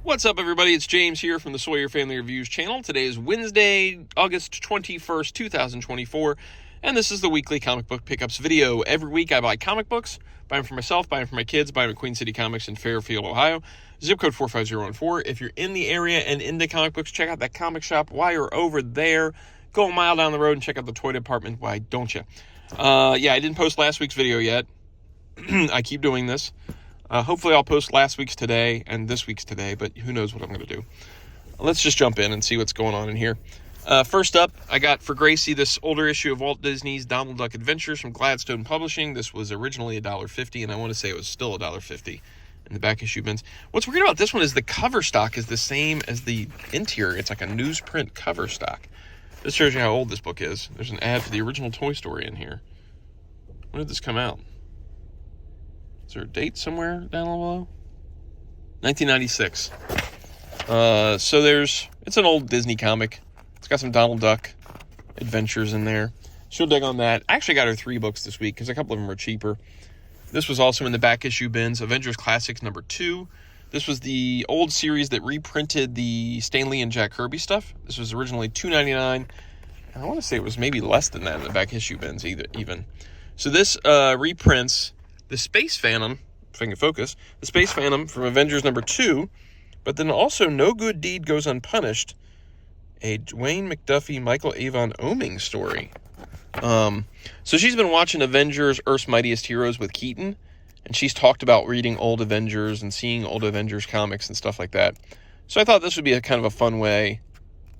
What's up, everybody? It's James here from the Sawyer Family Reviews channel. Today is Wednesday, August 21st, 2024, and this is the weekly comic book pickups video. Every week I buy comic books, buy them for myself, buy them for my kids, buy them at Queen City Comics in Fairfield, Ohio, zip code 45014. If you're in the area and into comic books, check out that comic shop. While you're over there, go a mile down the road and check out the toy department. Why don't you? I didn't post last week's video yet. I keep doing this. Hopefully I'll post last week's today and this week's today, but who knows what I'm going to do. Let's just jump in and see what's going on in here. First up, I got for Gracie this older issue of Walt Disney's Donald Duck Adventures from Gladstone Publishing. This was originally $1.50, and I want to say it was still $1.50 in the back issue bins. What's weird about this one is the cover stock is the same as the interior. It's like a newsprint cover stock. This shows you how old this book is. There's an ad for the original Toy Story in here. When did this come out? Is there a date somewhere down below? 1996. It's an old Disney comic. It's got some Donald Duck adventures in there. She'll dig on that. I actually got her 3 books this week because a couple of them were cheaper. This was also in the back issue bins. Avengers Classics number 2. This was the old series that reprinted the Stan Lee and Jack Kirby stuff. This was originally $2.99. I want to say it was maybe less than that in the back issue bins even. So this reprints the Space Phantom, if I can focus, the Space Phantom from Avengers number 2, but then also No Good Deed Goes Unpunished, a Dwayne McDuffie, Michael Avon Oeming story. So she's been watching Avengers, Earth's Mightiest Heroes with Keaton, and she's talked about reading old Avengers and seeing old Avengers comics and stuff like that. So I thought this would be a kind of a fun way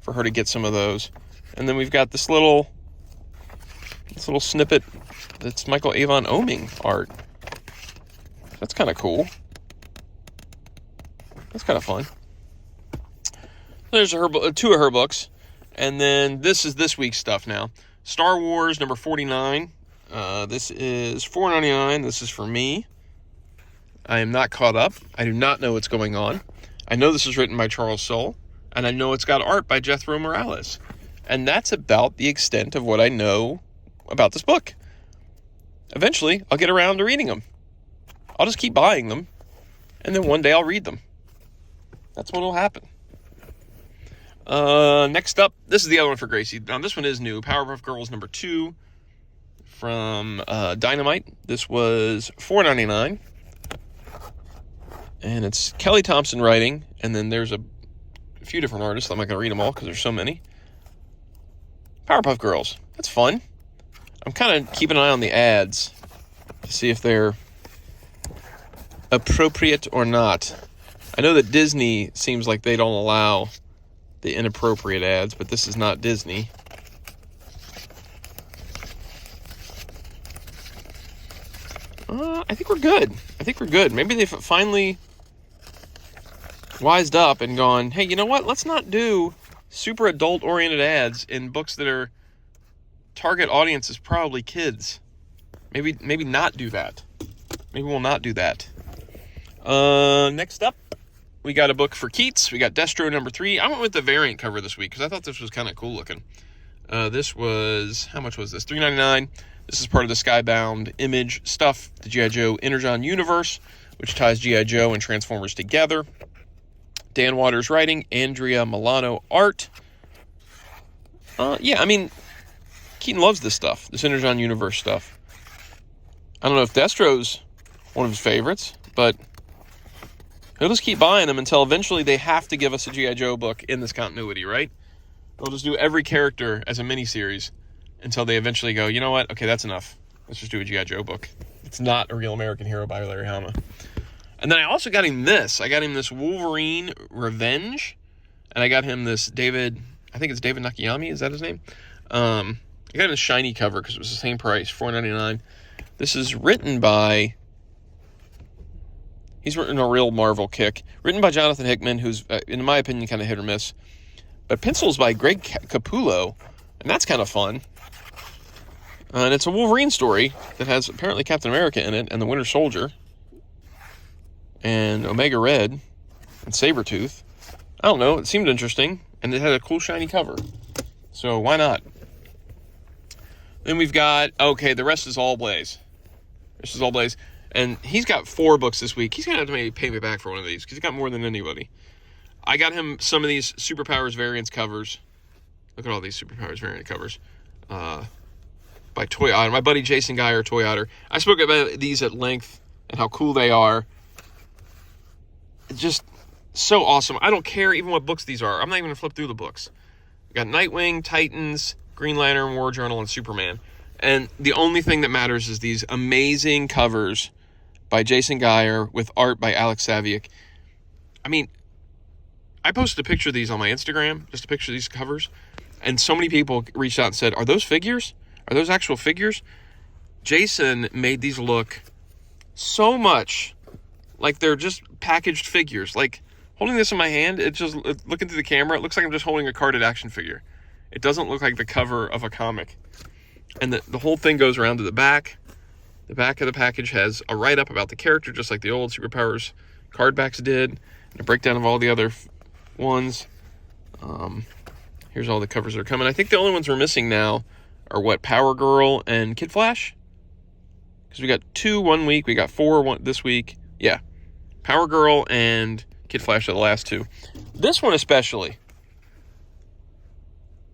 for her to get some of those. And then we've got this little snippet that's Michael Avon Oeming art. That's kind of cool. That's kind of fun. There's 2 of her books. And then this is this week's stuff now. Star Wars number 49. This is $4.99. This is for me. I am not caught up. I do not know what's going on. I know this is written by Charles Soule. And I know it's got art by Jethro Morales. And that's about the extent of what I know about this book. Eventually, I'll get around to reading them. I'll just keep buying them, and then one day I'll read them. That's what will happen. Next up, this is the other one for Gracie. Now, this one is new. Powerpuff Girls number 2 from Dynamite. This was $4.99, and it's Kelly Thompson writing, and then there's a few different artists. I'm not going to read them all because there's so many. Powerpuff Girls. That's fun. I'm kind of keeping an eye on the ads to see if they're appropriate or not. I know that Disney seems like they don't allow the inappropriate ads, but this is not Disney. I think we're good. Maybe they've finally wised up and gone, hey, you know what? Let's not do super adult-oriented ads in books that are target audience is probably kids. Maybe not do that. Maybe we'll not do that. Next up, we got a book for Keats. We got Destro number 3. I went with the variant cover this week because I thought this was kind of cool looking. This was, how much was this? $3.99. This is part of the Skybound Image stuff, the G.I. Joe Energon universe, which ties G.I. Joe and Transformers together. Dan Waters writing, Andrea Milano art. Keaton loves this stuff, this Energon universe stuff. I don't know if Destro's one of his favorites, but he'll just keep buying them until eventually they have to give us a G.I. Joe book in this continuity, right? They'll just do every character as a miniseries until they eventually go, you know what? Okay, that's enough. Let's just do a G.I. Joe book. It's not A Real American Hero by Larry Hama. And then I also got him this. I got him this Wolverine Revenge. And I got him this David Nakayami. Is that his name? I got him a shiny cover because it was the same price, $4.99. This is written by... He's written a real Marvel kick. Written by Jonathan Hickman, who's, in my opinion, kind of hit or miss. But pencils by Greg Capullo, and that's kind of fun. And it's a Wolverine story that has apparently Captain America in it, and the Winter Soldier, and Omega Red, and Sabretooth. I don't know, it seemed interesting, and it had a cool shiny cover. So why not? Then we've got, the rest is all Blaze. And he's got 4 books this week. He's going to have to maybe pay me back for one of these because he's got more than anybody. I got him some of these Superpowers variants covers. Look at all these Superpowers variant covers. By Toy Otter. My buddy Jason Geyer, Toy Otter. I spoke about these at length and how cool they are. It's just so awesome. I don't care even what books these are. I'm not even going to flip through the books. We got Nightwing, Titans, Green Lantern, War Journal, and Superman. And the only thing that matters is these amazing covers by Jason Geyer with art by Alex Saviuk. I mean, I posted a picture of these on my Instagram, just a picture of these covers, and so many people reached out and said, are those figures? Are those actual figures? Jason made these look so much like they're just packaged figures. Like, holding this in my hand, looking through the camera, it looks like I'm just holding a carded action figure. It doesn't look like the cover of a comic. And the whole thing goes around to the back. The back of the package has a write-up about the character, just like the old Superpowers card backs did, and a breakdown of all the other ones. Here's all the covers that are coming. I think the only ones we're missing now are Power Girl and Kid Flash? Because we got 2 1 week, we got 4 this week. Yeah, Power Girl and Kid Flash are the last 2. This one especially.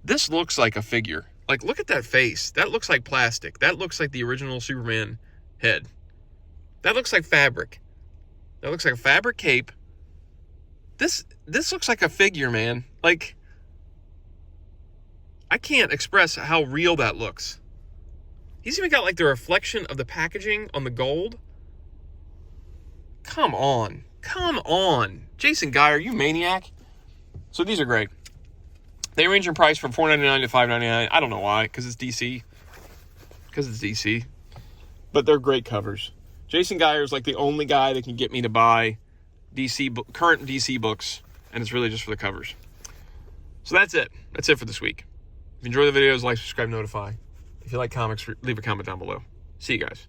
This looks like a figure. Like, look at that face. That looks like plastic. That looks like the original Superman head. That looks like fabric. That looks like a fabric cape. This looks like a figure, man. Like, I can't express how real that looks. He's even got, like, the reflection of the packaging on the gold. Come on. Come on. Jason Geyer, you maniac. So these are great. They range in price from $4.99 to $5.99. I don't know why, because it's DC. But they're great covers. Jason Geyer is like the only guy that can get me to buy current DC books, and it's really just for the covers. So that's it. That's it for this week. If you enjoy the videos, like, subscribe, notify. If you like comics, leave a comment down below. See you guys.